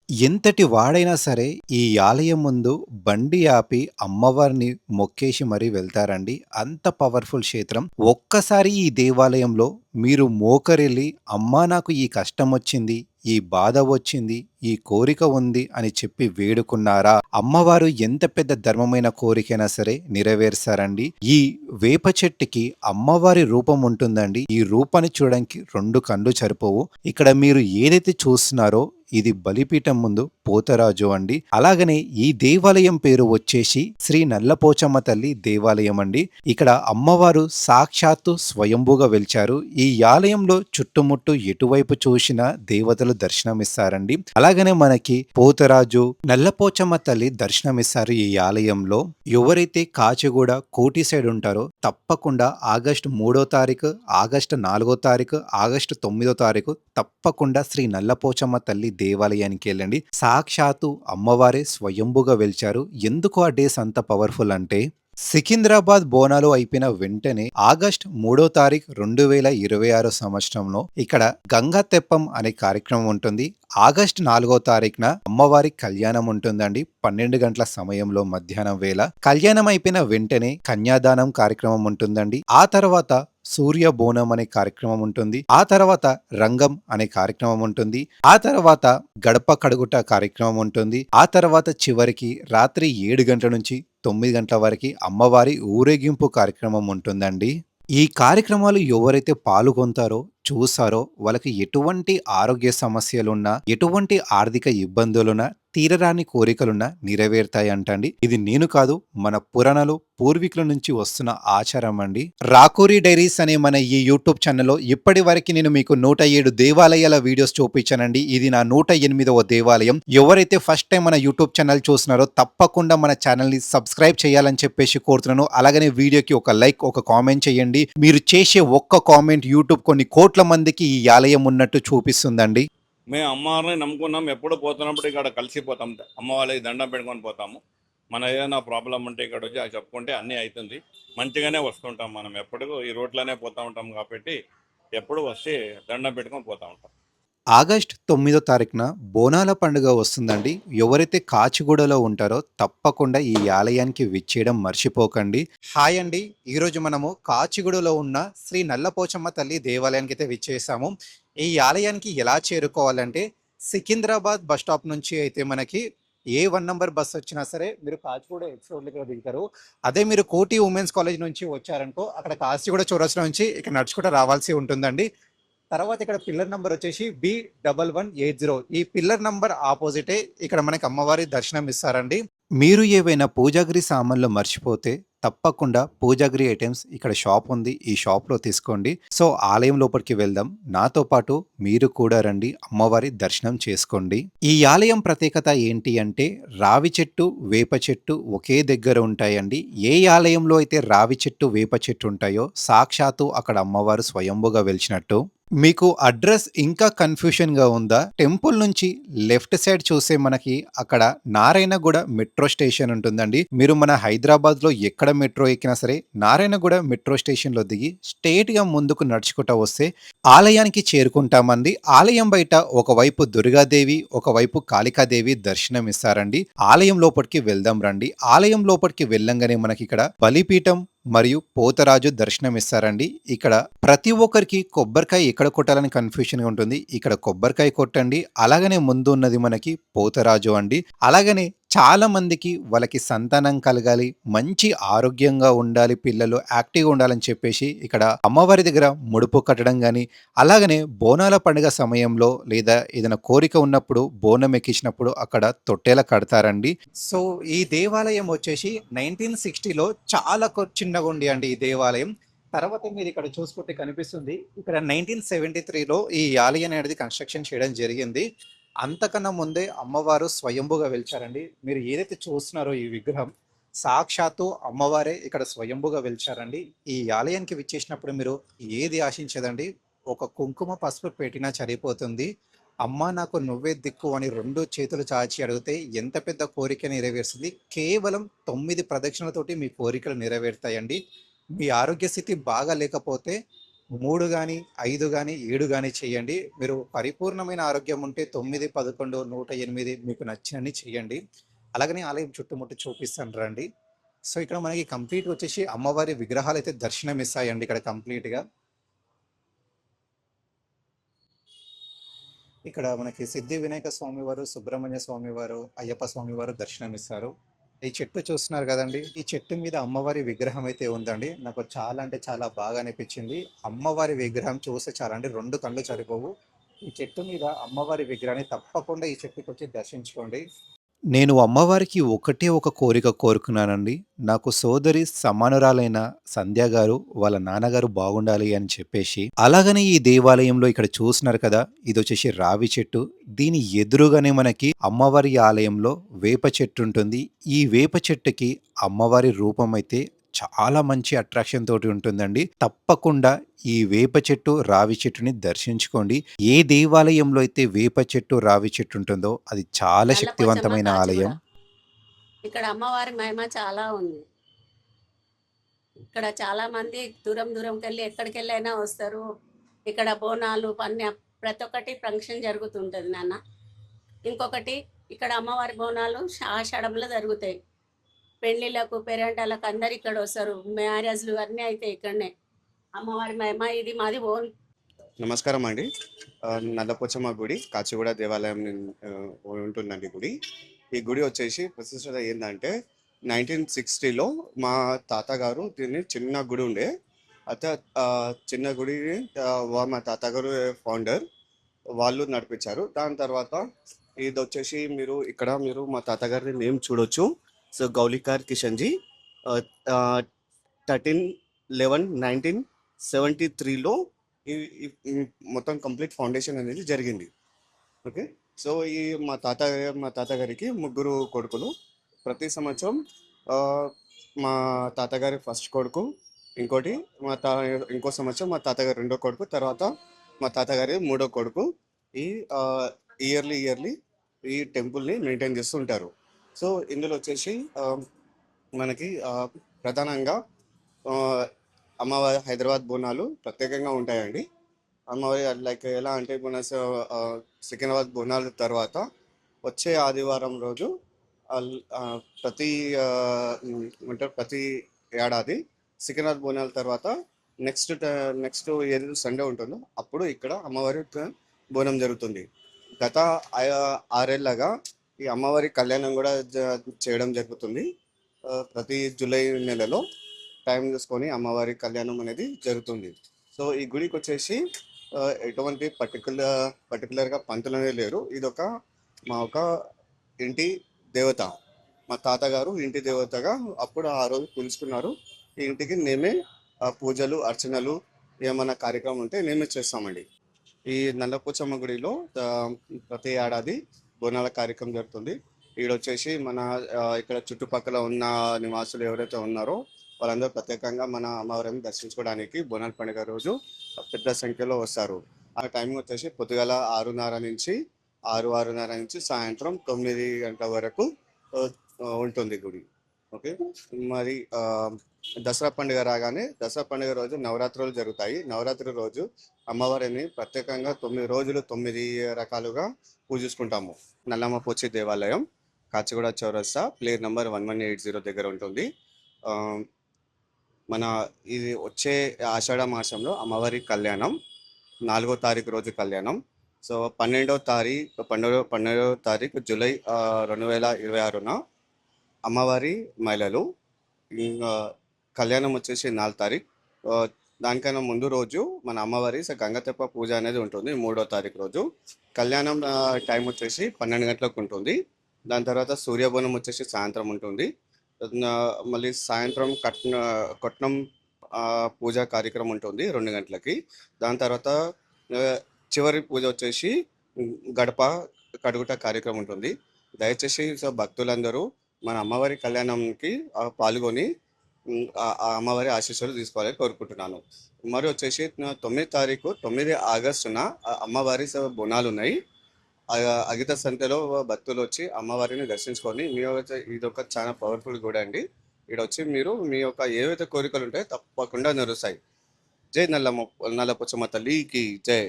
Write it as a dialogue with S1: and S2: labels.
S1: ఎంతటి వాడైనా సరే ఈ ఆలయం ముందు బండి ఆపి అమ్మవారిని మొక్కేసి మరీ వెళ్తారండి. అంత పవర్‌ఫుల్ క్షేత్రం. ఒక్కసారి ఈ దేవాలయంలో మీరు మోకరిల్లి అమ్మా నాకు ఈ కష్టమొచ్చింది, ఈ బాధ వచ్చింది, ఈ కోరిక ఉంది అని చెప్పి వేడుకున్నారా, అమ్మవారు ఎంత పెద్ద ధర్మమైన కోరికైనా సరే నెరవేరుస్తారండి. ఈ వేప చెట్టుకి అమ్మవారి రూపం ఉంటుందండి. ఈ రూపాన్ని చూడడానికి 2 కళ్ళు సరిపోవు. ఇక్కడ మీరు ఏదైతే చూస్తున్నారో ఇది బలిపీఠం ముందు పోతరాజు అండి. అలాగనే ఈ దేవాలయం పేరు వచ్చేసి శ్రీ నల్లపోచమ్మ తల్లి దేవాలయం అండి. ఇక్కడ అమ్మవారు సాక్షాత్తు స్వయంభూగా వెలిచారు. ఈ ఆలయంలో చుట్టుముట్టు ఎటువైపు చూసినా దేవతలు దర్శనమిస్తారండి. అలాగనే మనకి పోతరాజు, నల్లపోచమ్మ తల్లి దర్శనమిస్తారు ఈ ఆలయంలో. ఎవరైతే కాచిగూడ కోటి సైడ్ ఉంటారో తప్పకుండా ఆగస్టు 3వ తారీఖు, ఆగస్టు 4వ తారీఖు, ఆగస్టు 9వ తారీఖు తప్పకుండా శ్రీ నల్లపోచమ్మ తల్లి దేవాలయానికి వెళ్ళండి. సాక్షాత్తు అమ్మవారే స్వయంభుగా వెలిచారు. ఎందుకు ఆ డేస్ అంత పవర్ఫుల్ అంటే సికింద్రాబాద్ బోనాలు అయిపోయిన వెంటనే ఆగస్ట్ 3వ తారీఖు 2026 సంవత్సరంలో ఇక్కడ గంగా తెప్పం అనే కార్యక్రమం ఉంటుంది. ఆగస్ట్ 4వ తారీఖున అమ్మవారి కళ్యాణం ఉంటుందండి. 12 గంటల సమయంలో మధ్యాహ్నం వేళ కళ్యాణం అయిపోయిన వెంటనే కన్యాదానం కార్యక్రమం ఉంటుందండి. ఆ తర్వాత సూర్య బోనం అనే కార్యక్రమం ఉంటుంది. ఆ తర్వాత రంగం అనే కార్యక్రమం ఉంటుంది. ఆ తర్వాత గడప కడుగుట కార్యక్రమం ఉంటుంది. ఆ తర్వాత చివరికి రాత్రి 7 గంటల నుంచి 9 గంటల వరకు అమ్మవారి ఊరేగింపు కార్యక్రమం ఉంటుందండి. ఈ కార్యక్రమాలు ఎవరైతే పాల్గొంటారో చూసారో వాళ్ళకి ఎటువంటి ఆరోగ్య సమస్యలున్నా, ఎటువంటి ఆర్థిక ఇబ్బందులున్నా, తీరరాని కోరికలున్నా నెరవేరుతాయి అంటండి. ఇది నేను కాదు, మన పురాణాలు పూర్వీకుల నుంచి వస్తున్న ఆచారం అండి. రాకూరి డైరీస్ అనే మన ఈ యూట్యూబ్ ఛానల్లో ఇప్పటి వరకు నేను మీకు 107 దేవాలయాల వీడియోస్ చూపించానండి. ఇది నా 108వ దేవాలయం. ఎవరైతే ఫస్ట్ టైం మన యూట్యూబ్ ఛానల్ చూస్తున్నారో తప్పకుండా మన ఛానల్ని సబ్స్క్రైబ్ చేయాలని చెప్పేసి కోరుతున్నాను. అలాగనే వీడియోకి ఒక లైక్, ఒక కామెంట్ చేయండి. మీరు చేసే ఒక్క కామెంట్ యూట్యూబ్ కొన్ని కోట్ల మందికి ఈ ఆలయం ఉన్నట్టు చూపిస్తుందండి.
S2: మేము అమ్మవారిని నమ్ముకున్నాం. ఎప్పుడు పోతున్నప్పుడు ఇక్కడ కలిసిపోతాం. అమ్మ వాళ్ళకి దండం పెట్టుకొని పోతాము. మన ఏదైనా ప్రాబ్లం ఉంటే ఇక్కడ వచ్చి అది చెప్పుకుంటే అన్నీ అవుతుంది. మంచిగానే వస్తుంటాం. మనం ఎప్పుడు ఈ రోడ్లోనే పోతూ ఉంటాం కాబట్టి ఎప్పుడు వస్తే దండం పెట్టుకొని పోతూ ఉంటాం.
S1: ఆగస్ట్ 9వ తారీఖున బోనాల పండుగ వస్తుందండి. ఎవరైతే కాచిగూడలో ఉంటారో తప్పకుండా ఈ ఆలయానికి విచ్చేయడం మర్చిపోకండి. హాయ్ అండి, ఈరోజు మనము కాచిగూడలో ఉన్న శ్రీ నల్లపోచమ్మ తల్లి దేవాలయానికి అయితే విచ్చేసాము. ఈ ఆలయానికి ఎలా చేరుకోవాలంటే సికింద్రాబాద్ బస్ స్టాప్ నుంచి అయితే మనకి ఏ 1 నంబర్ బస్ వచ్చినా సరే మీరు కాచిగూడ ఎక్స్ రోడ్లో దిగుతారు. అదే మీరు కోటి ఉమెన్స్ కాలేజ్ నుంచి వచ్చారనుకో అక్కడ కాచిగూడ చౌరస్తా నుంచి ఇక్కడ నడుచుకుంటూ రావాల్సి ఉంటుందండి. తర్వాత ఇక్కడ పిల్లర్ నంబర్ వచ్చేసి B1180. ఈ పిల్లర్ నంబర్ ఆపోజిటే ఇక్కడ మనకి అమ్మవారి దర్శనం ఇస్తారండి. మీరు ఏవైనా పూజాగిరి సామాన్లు మర్చిపోతే తప్పకుండా పూజాగిరి ఐటమ్స్ ఇక్కడ షాప్ ఉంది. ఈ షాప్లో తీసుకోండి. సో ఆలయం లోపలికి వెళ్దాం. నాతో పాటు మీరు కూడా రండి, అమ్మవారి దర్శనం చేసుకోండి. ఈ ఆలయం ప్రత్యేకత ఏంటి అంటే రావి చెట్టు, వేప చెట్టు ఒకే దగ్గర ఉంటాయండి. ఏ ఆలయంలో అయితే రావి చెట్టు, వేప చెట్టు ఉంటాయో సాక్షాత్తు అక్కడ అమ్మవారు స్వయంభుగా వెలిచినట్టు. మీకు అడ్రస్ ఇంకా కన్ఫ్యూషన్‌గా ఉందా? టెంపుల్ నుంచి లెఫ్ట్ సైడ్ చూస్తే మనకి అక్కడ నారాయణగూడ మెట్రో స్టేషన్ ఉంటుందండి. మీరు మన హైదరాబాద్‌లో ఎక్కడ మెట్రో ఎక్కినా సరే నారాయణగూడ మెట్రో స్టేషన్‌లో దిగి స్ట్రెయిట్‌గా ముందుకు నడుచుకుంటా వస్తే ఆలయానికి చేరుకుంటామండి. ఆలయం బయట ఒకవైపు దుర్గాదేవి, ఒకవైపు కాళికాదేవి దర్శనం ఇస్తారండి. ఆలయం లోపటికి వెళ్దాం రండి. ఆలయం లోపటికి వెళ్ళంగానే మనకిక్కడ బలిపీఠం మరియు పోతరాజు దర్శనం ఇస్తారండి. ఇక్కడ ప్రతి ఒక్కరికి కొబ్బరికాయ ఎక్కడ కొట్టాలని కన్ఫ్యూషన్‌గా ఉంటుంది. ఇక్కడ కొబ్బరికాయ కొట్టండి. అలాగనే ముందు ఉన్నది మనకి పోతరాజు అండి. అలాగనే చాలా మందికి వాళ్ళకి సంతానం కలగాలి, మంచి ఆరోగ్యంగా ఉండాలి, పిల్లలు యాక్టివ్‌గా ఉండాలని చెప్పేసి ఇక్కడ అమ్మవారి దగ్గర ముడుపు కట్టడం గాని, అలాగనే బోనాల పండుగ సమయంలో లేదా ఏదైనా కోరిక ఉన్నప్పుడు బోనం ఎక్కించినప్పుడు అక్కడ తొట్టెల కడతారండి. సో ఈ దేవాలయం వచ్చేసి 1960లో చాలా చిన్నగుంది అండి ఈ దేవాలయం. తర్వాత మీరు ఇక్కడ చూసుకుంటే కనిపిస్తుంది. ఇక్కడ 1973లో ఈ ఆలయం అనేది కన్‌స్ట్రక్షన్ చేయడం జరిగింది. అంతకన్నా ముందే అమ్మవారు స్వయంభుగా వెలిచారండి. మీరు ఏదైతే చూస్తున్నారో ఈ విగ్రహం సాక్షాత్తు అమ్మవారే ఇక్కడ స్వయంభుగా వెలిచారండి. ఈ ఆలయానికి విచ్చేసినప్పుడు మీరు ఏది ఆశించదండి. ఒక కుంకుమ, పసుపు పెట్టినా సరిపోతుంది. అమ్మా నాకు నువ్వే దిక్కు అని 2 చేతులు చాచి అడిగితే ఎంత పెద్ద కోరిక నెరవేరుస్తుంది. కేవలం 9 ప్రదక్షిణలతోటి మీ కోరికలు నెరవేరుతాయండి. మీ ఆరోగ్య స్థితి బాగా లేకపోతే 3 గాని, 5 గాని, 7 గాని చేయండి. మీరు పరిపూర్ణమైన ఆరోగ్యం ఉంటే 9, 11, 108 మీకు నచ్చినన్ని చేయండి. అలాగనే ఆలయం చుట్టుముట్టు చూపిస్తాను రండి. సో, ఇక్కడ మనకి కంప్లీట్‌గా వచ్చేసి అమ్మవారి విగ్రహాలైతే దర్శనమిస్తాయండి ఇక్కడ కంప్లీట్‌గా. ఇక్కడ మనకి సిద్ధి వినాయక స్వామివారు, సుబ్రహ్మణ్య స్వామివారు, అయ్యప్ప స్వామివారు దర్శనమిస్తారు. ఈ చెట్టు చూస్తున్నారు గదండీ! ఈ చెట్టు మీద అమ్మవారి విగ్రహం అయితే ఉందండి. నాకు చాలా అంటే చాలా బాగా అనిపిచ్చింది. అమ్మవారి విగ్రహం చూస్తే చాలండి 2 కళ్ళు సరిపోవు. ఈ చెట్టు మీద అమ్మవారి విగ్రహాన్ని తప్పకుండా ఈ చెట్టుకొచ్చి దర్శించుకోండి. నేను అమ్మవారికి ఒకటే ఒక కోరిక కోరుకున్నానండి. నాకు సోదరి సమానురాలైన సంధ్య గారు, వాళ్ళ నాన్నగారు బాగుండాలి అని చెప్పేసి. అలాగని ఈ దేవాలయంలో ఇక్కడ చూస్తున్నారు కదా! ఇదొచ్చేసి రావి చెట్టు. దీని ఎదురుగానే మనకి అమ్మవారి ఆలయంలో వేప చెట్టుంటుంది. ఈ వేప చెట్టుకి అమ్మవారి రూపమైతే చాలా మంచి అట్రాక్షన్ తోటి ఉంటుందండి. తప్పకుండా ఈ వేప చెట్టు, రావి చెట్టుని దర్శించుకోండి. ఏ దేవాలయంలో అయితే వేప చెట్టు, రావి చెట్టు ఉంటుందో అది చాలా
S3: నల్లపోచమ్మ
S1: శక్తివంతమైన
S3: కాచిగూడ.
S1: ఆలయం.
S3: ఇక్కడ అమ్మవారి మహిమ చాలా ఉంది. ఇక్కడ చాలా మంది దూరం దూరంకెళ్ళి ఎక్కడికెళ్ళైనా వస్తారు. ఇక్కడ బోనాలు, ప్రతి ఒక్కటి ఫంక్షన్ జరుగుతుంటది నాన్న. ఇంకొకటి ఇక్కడ అమ్మవారి బోనాలు ఆషాఢంలో జరుగుతాయి. పెళ్ళిళ్ళకు, పేరంటాలకు అందరూ ఇక్కడ వస్తారు. మ్యారేజ్‌లు అన్నీ అయితాయి ఇక్కడనే. అమ్మవారి మహిమ ఇది మాది ఓన్.
S4: నమస్కారం అండి. నల్లపోచమ్మ గుడి కాచిగూడ దేవాలయం ఉంటుందండి గుడి. ఈ గుడి వచ్చేసి ప్రతిష్టత ఏందంటే 1960లో మా తాతగారు దీన్ని చిన్న గుడి ఉండే. అయితే చిన్న గుడిని మా తాతగారు ఫౌండర్. వాళ్ళు నడిపించారు. దాని తర్వాత ఇదొచ్చేసి మీరు మా తాతగారి నేమ్ చూడొచ్చు. సో, గౌలికార్ కిషన్‌జీ. ఆహ్, ఆహ్, 13/11/1973లో ఈ ఈ హ్మ్. మొత్తం కంప్లీట్ ఫౌండేషన్ అనేది జరిగింది. ఓకే. సో, మా తాతగారికి ముగ్గురు కొడుకులు. ప్రతి సంవత్సరం ఆహ్, మా తాతగారి ఫస్ట్ కొడుకు, ఇంకోటి మా తా ఇంకో సంవత్సరం మా తాతగారి రెండో కొడుకు, తర్వాత మా తాతగారి మూడో కొడుకు. ఈ ఆహ్, ఇయర్లీ ఈ టెంపుల్‌ని మెయింటైన్ చేస్తూ ఉంటారు. సో, ఇందులో వచ్చేసి మనకి ప్రధానంగా ఆహ్, అమ్మవారి హైదరాబాద్ బోనాలు ప్రత్యేకంగా ఉంటాయండి. అమ్మవారి లైక్ ఎలా అంటే సికింద్రాబాద్ బోనాల తర్వాత వచ్చే ఆదివారం రోజు ప్రతి ఏమంటారు ప్రతి ఏడాది సికింద్రాబాద్ బోనాల తర్వాత నెక్స్ట్ ఏది సండే ఉంటుందో అప్పుడు ఇక్కడ అమ్మవారి బోనం జరుగుతుంది. గత 6 ఏళ్ళగా ఈ అమ్మవారి కళ్యాణం కూడా చేయడం జరుగుతుంది. ప్రతి జూలై నెలలో టైం చూసుకొని అమ్మవారి కళ్యాణం అనేది జరుగుతుంది. సో, ఈ గుడికి వచ్చేసి ఎటువంటి పర్టికులర్‌గా పంతులనేది లేరు. మా ఒక ఇంటి దేవత. మా తాతగారు ఇంటి దేవతగా అప్పుడు ఆ రోజు పిలుచుకున్నారు. ఈ ఇంటికి మేమే పూజలు, అర్చనలు ఏమన్నా కార్యక్రమం ఉంటే మేమే చేస్తామండి. ఈ నల్లపోచమ్మ గుడిలో ప్రతి ఏడాది బోనాల కార్యక్రమం జరుగుతుంది. ఈడొచ్చేసి ఇక్కడ చుట్టుపక్కల ఉన్న నివాసులు ఎవరైతే ఉన్నారో వాళ్ళందరూ ప్రత్యేకంగా మన అమ్మవారిని దర్శించుకోవడానికి బోనాల పండుగ రోజు పెద్ద సంఖ్యలో వస్తారు. ఆ టైమింగ్ వచ్చేసి పొద్దుగాల 6:30 నుంచి సాయంత్రం 9 గంటల వరకు ఉంటుంది గుడి. ఓకే. మరి దసరా పండుగ రోజు నవరాత్రులు జరుగుతాయి. నవరాత్రి రోజు అమ్మవారిని ప్రత్యేకంగా 9 రోజులు 9 రకాలుగా పూజించుకుంటాము. నల్లమ్మ పోచి దేవాలయం కాచిగూడ చౌరస్తా ప్లేస్ నంబర్ 1180 దగ్గర ఉంటుంది. ఇది వచ్చే ఆషాఢ మాసంలో అమ్మవారి కళ్యాణం 4వ తారీఖు రోజు కళ్యాణం. సో, 12వ తారీఖు జూలై 2026న అమ్మవారి మహిళలు. ఇంకా కళ్యాణం వచ్చేసి 4 తారీఖు. దానికన్నా ముందు రోజు మన అమ్మవారి గంగతెప్ప పూజ అనేది ఉంటుంది 3వ తారీఖు రోజు. కళ్యాణం టైం వచ్చేసి 12 గంటలకు ఉంటుంది. దాని తర్వాత సూర్యబోనం వచ్చేసి సాయంత్రం ఉంటుంది. మళ్ళీ సాయంత్రం కొట్నం పూజ కార్యక్రమం ఉంటుంది 2 గంటలకి. దాని తర్వాత చివరి పూజ వచ్చేసి గడప కడుగుట కార్యక్రమం ఉంటుంది. దయచేసి భక్తులందరూ మన అమ్మవారి కళ్యాణంకి పాల్గొని ఆ అమ్మవారి ఆశీస్సులు తీసుకోవాలని కోరుకుంటున్నాను. మరి వచ్చేసి 9 ఆగస్టున అమ్మవారి బోనాలు ఉన్నాయి. అగిత సంఖ్యలో భక్తులు వచ్చి అమ్మవారిని దర్శించుకొని ఇదొక చాలా పవర్ఫుల్ గుడి అండి. ఇక్కడ వచ్చి మీరు మీ యొక్క ఏవైతే కోరికలు ఉంటాయో తప్పకుండా నెరవేరుతాయి. జై నల్లపోచమ్మ తల్లికి జై.